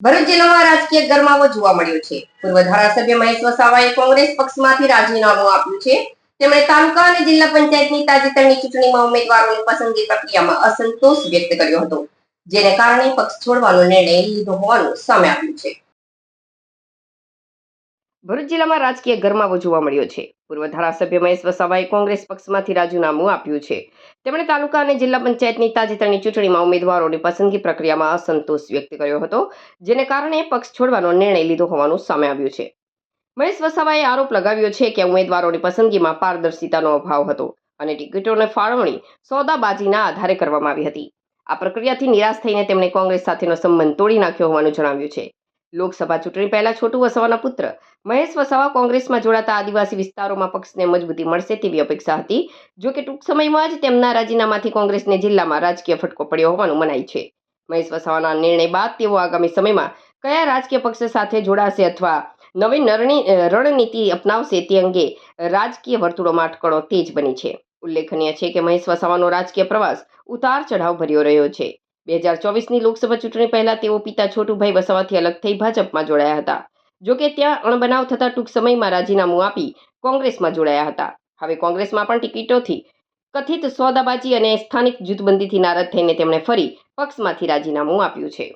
ભરૂચ જિલ્લામાં રાજકીય ગરમાવો જોવા મળ્યો છે. પૂર્વ ધારાસભ્ય મહેશ વસાવાએ કોંગ્રેસ પક્ષમાંથી રાજીનામું આપ્યું છે. તેમણે તાલુકા અને જિલ્લા પંચાયતની તાજેતરની ચૂંટણીમાં ઉમેદવારોની પસંદગી પ્રક્રિયામાં અસંતોષ વ્યક્ત કર્યો હતો, જેને કારણે પક્ષ છોડવાનો નિર્ણય લીધો હોવાનું સામે આવ્યું છે. ભરૂચ જિલ્લામાં રાજકીય ગરમાવો જોવા મળ્યો છે. પૂર્વ ધારાસભ્ય મહેશ વસાવાએ કોંગ્રેસ પક્ષમાંથી રાજીનામું આપ્યું છે. તેમણે તાલુકા અને જિલ્લા પંચાયતની તાજેતરની ચૂંટણીમાં ઉમેદવારોની પસંદગી પ્રક્રિયામાં અસંતોષ વ્યક્ત કર્યો હતો, જેને કારણે પક્ષ છોડવાનો નિર્ણય લીધો હોવાનું સામે આવ્યું છે. મહેશ વસાવાએ આરોપ લગાવ્યો છે કે ઉમેદવારોની પસંદગીમાં પારદર્શિતાનો અભાવ હતો અને ટિકિટોની ફાળવણી સોદાબાજીના આધારે કરવામાં આવી હતી. આ પ્રક્રિયાથી નિરાશ થઈને તેમણે કોંગ્રેસ સાથેનો સંબંધ તોડી નાખ્યો હોવાનું જણાવ્યું છે. લોકસભા ચૂંટણી પહેલા છોટુ વસાવાના પુત્ર મહેશ વસાવા કોંગ્રેસમાં જોડાતા આદિવાસી વિસ્તારોમાં પક્ષને મજબૂતી મળશે તેવી અપેક્ષા હતી. જો કે ટૂંક સમયમાં જ તેમના રાજીનામાથી કોંગ્રેસને જિલ્લામાં રાજકીય ફટકો પડ્યો હોવાનું મનાય છે. મહેશ વસાવાના નિર્ણય બાદ તેઓ આગામી સમયમાં કયા રાજકીય પક્ષ સાથે જોડાશે અથવા નવી રણનીતિ અપનાવશે તે અંગે રાજકીય વર્તુળોમાં અટકળો તેજ બની છે. ઉલ્લેખનીય છે કે મહેશ વસાવાનો રાજકીય પ્રવાસ ઉતાર ચઢાવ ભર્યો રહ્યો છે. 2024ની લોકસભા ચૂંટણી પહેલા તેઓ પિતા છોટુભાઈ વસાવાથી અલગ થઈ ભાજપમાં જોડાયા હતા. જોકે ત્યાં અણબનાવ થતા ટૂંક સમયમાં રાજીનામું આપી કોંગ્રેસમાં જોડાયા હતા. હવે કોંગ્રેસમાં પણ ટિકિટોથી કથિત સોદાબાજી અને સ્થાનિક જૂથબંધીથી નારાજ થઈને તેમણે ફરી પક્ષમાંથી રાજીનામું આપ્યું છે.